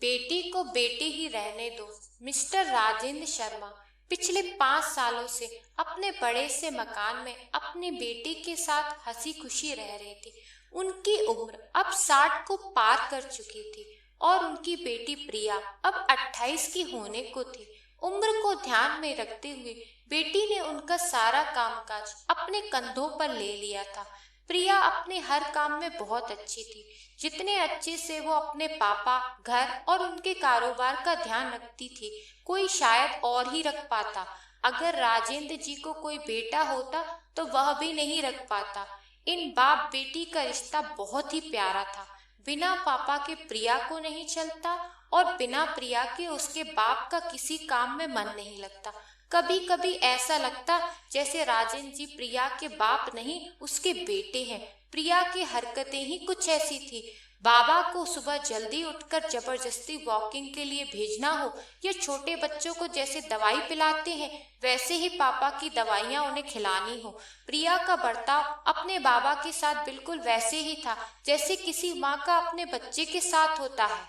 बेटी को बेटी ही रहने दो। मिस्टर राजेंद्र शर्मा पिछले 5 सालों से अपने बड़े से मकान में अपनी बेटी के साथ हंसी खुशी रह रहे थे। उनकी उम्र अब 60 को पार कर चुकी थी और उनकी बेटी प्रिया अब 28 की होने को थी। उम्र को ध्यान में रखते हुए बेटी ने उनका सारा कामकाज अपने कंधों पर ले लिया था। प्रिया अपने हर काम में बहुत अच्छी थी, जितने अच्छे से वो अपने पापा, घर और उनके कारोबार का ध्यान रखती थी, कोई शायद और ही रख पाता। अगर राजेंद्र जी को कोई बेटा होता तो वह भी नहीं रख पाता। इन बाप बेटी का रिश्ता बहुत ही प्यारा था। बिना पापा के प्रिया को नहीं चलता और बिना प्रिया के उसके बाप का किसी काम में मन नहीं लगता। कभी कभी ऐसा लगता जैसे राजेंद्र जी प्रिया के बाप नहीं, उसके बेटे हैं। प्रिया की हरकतें ही कुछ ऐसी थी। बाबा को सुबह जल्दी उठकर जबरदस्ती वॉकिंग के लिए भेजना हो या छोटे बच्चों को जैसे दवाई पिलाते हैं वैसे ही पापा की दवाइयाँ उन्हें खिलानी हो। प्रिया का बर्ताव अपने बाबा के साथ बिल्कुल वैसे ही था जैसे किसी माँ का अपने बच्चे के साथ होता है।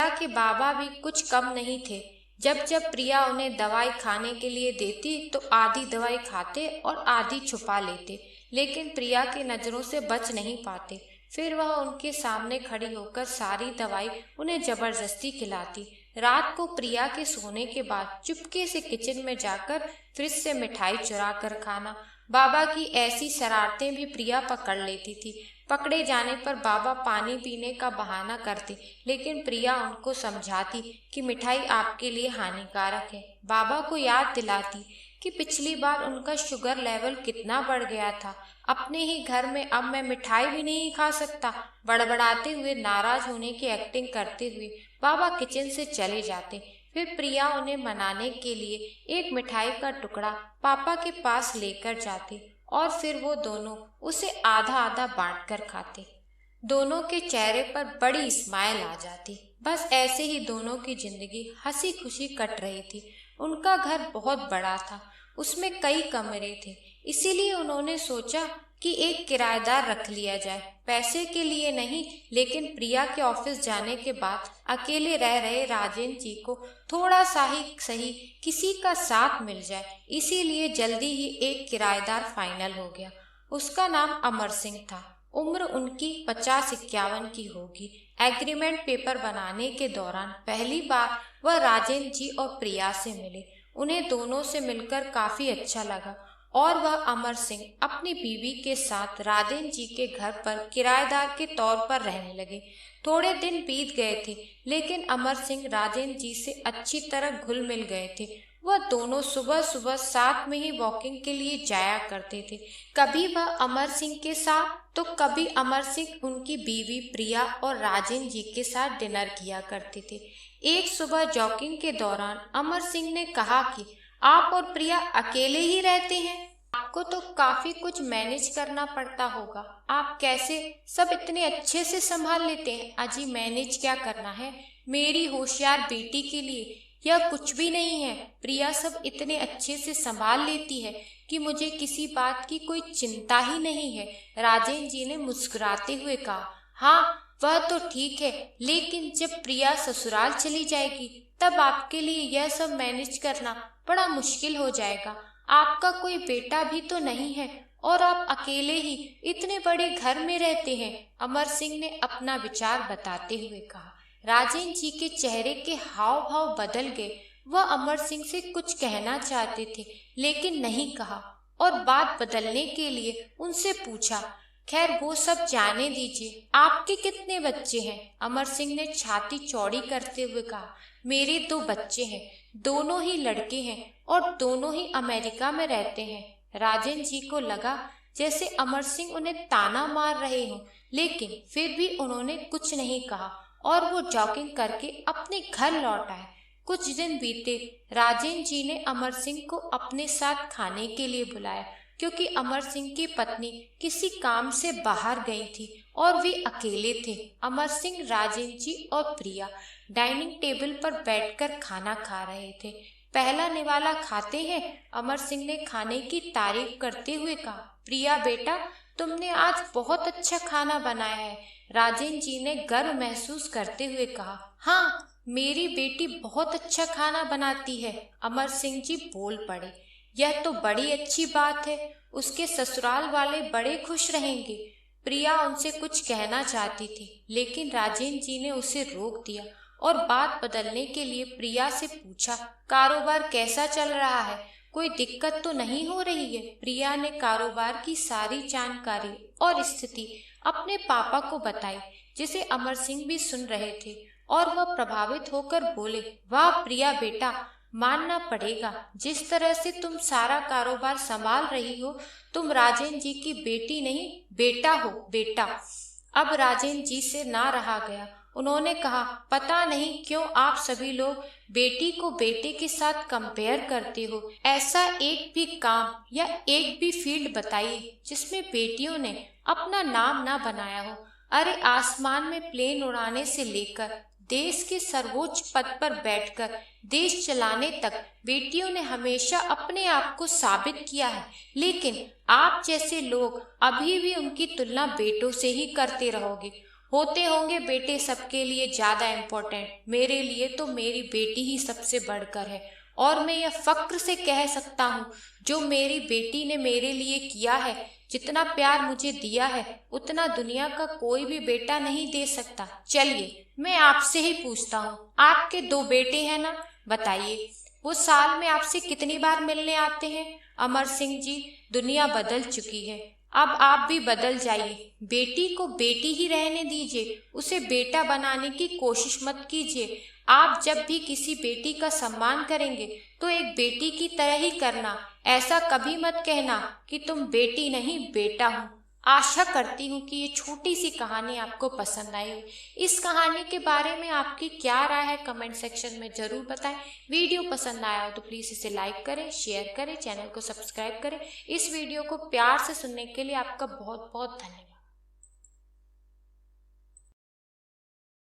प्रिया के बाबा भी कुछ कम नहीं थे। जब जब प्रिया उन्हें दवाई खाने के लिए देती तो आधी दवाई खाते और आधी छुपा लेते, लेकिन प्रिया की नज़रों से बच नहीं पाते। फिर वह उनके सामने खड़ी होकर सारी दवाई उन्हें जबरदस्ती खिलाती। रात को प्रिया के सोने के बाद चुपके से किचन में जाकर फ्रिज से मिठाई चुरा कर खाना। बाबा की ऐसी शरारतें भी प्रिया पकड़ लेती थी। पकड़े जाने पर बाबा पानी पीने का बहाना करते, लेकिन प्रिया उनको समझाती कि मिठाई आपके लिए हानिकारक है। बाबा को याद दिलाती कि पिछली बार उनका शुगर लेवल कितना बढ़ गया था। अपने ही घर में अब मैं मिठाई भी नहीं खा सकता। बड़बड़ाते हुए, नाराज होने की एक्टिंग करते हुए बाबा किचन से चले जाते। फिर प्रिया उन्हें मनाने के लिए एक मिठाई का टुकड़ा पापा के पास लेकर जाती और फिर वो दोनों उसे आधा आधा बांट कर खाते। दोनों के चेहरे पर बड़ी स्माइल आ जाती। बस ऐसे ही दोनों की जिंदगी हंसी खुशी कट रही थी। उनका घर बहुत बड़ा था, उसमें कई कमरे थे, इसीलिए उन्होंने सोचा कि एक किराएदार रख लिया जाए। पैसे के लिए नहीं, लेकिन प्रिया के ऑफिस जाने के बाद अकेले रह रहे राजेंद्र जी को थोड़ा सा ही सही किसी का साथ मिल जाए, इसीलिए जल्दी ही एक किराएदार फाइनल हो गया। उसका नाम अमर सिंह था। उम्र उनकी 50-51 की होगी। एग्रीमेंट पेपर बनाने के दौरान पहली बार वह राजेंद्र जी और प्रिया से मिले। उन्हें दोनों से मिलकर काफी अच्छा लगा और वह अमर सिंह अपनी बीवी के साथ राजेंद्र जी के घर पर किराएदार के तौर पर रहने लगे। थोड़े दिन बीत गए थे, लेकिन अमर सिंह राजेंद्र जी से अच्छी तरह घुल मिल गए थे। वह दोनों सुबह सुबह साथ में ही वॉकिंग के लिए जाया करते थे। कभी वह अमर सिंह के साथ तो कभी अमर सिंह उनकी बीवी प्रिया और राजेंद्र जी के साथ डिनर किया करते थे। एक सुबह जॉगिंग के दौरान अमर सिंह ने कहा कि आप और प्रिया अकेले ही रहते हैं, आपको तो काफी कुछ मैनेज करना पड़ता होगा। आप कैसे सब इतने अच्छे से संभाल लेते हैं? अजी मैनेज क्या करना है, मेरी होशियार बेटी के लिए यह कुछ भी नहीं है। प्रिया सब इतने अच्छे से संभाल लेती है कि मुझे किसी बात की कोई चिंता ही नहीं है। राजेंद्र जी ने मुस्कुराते हुए कहा, हाँ वह तो ठीक है, लेकिन जब प्रिया ससुराल चली जाएगी तब आपके लिए यह सब मैनेज करना बड़ा मुश्किल हो जाएगा। आपका कोई बेटा भी तो नहीं है और आप अकेले ही इतने बड़े घर में रहते हैं। अमर सिंह ने अपना विचार बताते हुए कहा। राजेंद्र जी के चेहरे के हाव भाव बदल गए। वह अमर सिंह से कुछ कहना चाहते थे, लेकिन नहीं कहा और बात बदलने के लिए उनसे पूछा, खैर वो सब जाने दीजिए, आपके कितने बच्चे हैं? अमर सिंह ने छाती चौड़ी करते हुए कहा, मेरे 2 बच्चे हैं, दोनों ही लड़के हैं और दोनों ही अमेरिका में रहते हैं। राजेंद्र जी को लगा जैसे अमर सिंह उन्हें ताना मार रहे हों, लेकिन फिर भी उन्होंने कुछ नहीं कहा और वो जॉगिंग करके अपने घर लौट आए। कुछ दिन बीते। राजेंद्र जी ने अमर सिंह को अपने साथ खाने के लिए बुलाया, क्योंकि अमर सिंह की पत्नी किसी काम से बाहर गई थी और वे अकेले थे। अमर सिंह, राजेंद्र जी और प्रिया डाइनिंग टेबल पर बैठकर खाना खा रहे थे। पहला निवाला खाते हैं? अमर सिंह ने खाने की तारीफ करते हुए कहा। प्रिया बेटा, तुमने आज बहुत अच्छा खाना बनाया है, राजेंद्र जी ने गर्व महसूस करते हुए कहा। हाँ, मेरी बेटी बहुत अच्छा खाना बनाती है, अमर सिंह जी बोल पड़े। यह तो बड़ी अच्छी बात है, उसके ससुराल वाले बड़े खुश रहेंगे। प्रिया उनसे कुछ कहना चाहती थी, लेकिन राजेंद्र जी ने उसे रोक दिया और बात बदलने के लिए प्रिया से पूछा, कारोबार कैसा चल रहा है, कोई दिक्कत तो नहीं हो रही है? प्रिया ने कारोबार की सारी जानकारी और स्थिति अपने पापा को बताई, जिसे अमर सिंह भी सुन रहे थे और वह प्रभावित होकर बोले, वाह प्रिया बेटा, मानना पड़ेगा, जिस तरह से तुम सारा कारोबार संभाल रही हो, तुम राजेंद्र जी की बेटी नहीं बेटा हो बेटा। अब राजेंद्र जी से ना रहा गया। उन्होंने कहा, पता नहीं क्यों आप सभी लोग बेटी को बेटे के साथ कंपेयर करते हो। ऐसा एक भी काम या एक भी फील्ड बताइए जिसमें बेटियों ने अपना नाम ना बनाया हो। अरे आसमान में प्लेन उड़ाने से लेकर देश के सर्वोच्च पद पर बैठकर देश चलाने तक बेटियों ने हमेशा अपने आप को साबित किया है, लेकिन आप जैसे लोग अभी भी उनकी तुलना बेटों से ही करते रहोगे। होते होंगे बेटे सबके लिए ज्यादा इम्पोर्टेंट, मेरे लिए तो मेरी बेटी ही सबसे बढ़कर है, और मैं यह फक्र से कह सकता हूँ, जो मेरी बेटी ने मेरे लिए किया है, जितना प्यार मुझे दिया है, उतना दुनिया का कोई भी बेटा नहीं दे सकता। चलिए मैं आपसे ही पूछता हूँ, आपके 2 बेटे हैं ना, बताइए वो साल में आपसे कितनी बार मिलने आते हैं? अमर सिंह जी, दुनिया बदल चुकी है, अब आप भी बदल जाइए। बेटी को बेटी ही रहने दीजिए, उसे बेटा बनाने की कोशिश मत कीजिए। आप जब भी किसी बेटी का सम्मान करेंगे तो एक बेटी की तरह ही करना। ऐसा कभी मत कहना कि तुम बेटी नहीं बेटा हो। आशा करती हूँ कि ये छोटी सी कहानी आपको पसंद आई हो। इस कहानी के बारे में आपकी क्या राय है, कमेंट सेक्शन में जरूर बताएं। वीडियो पसंद आया हो तो प्लीज़ इसे लाइक करें, शेयर करें, चैनल को सब्सक्राइब करें। इस वीडियो को प्यार से सुनने के लिए आपका बहुत बहुत धन्यवाद।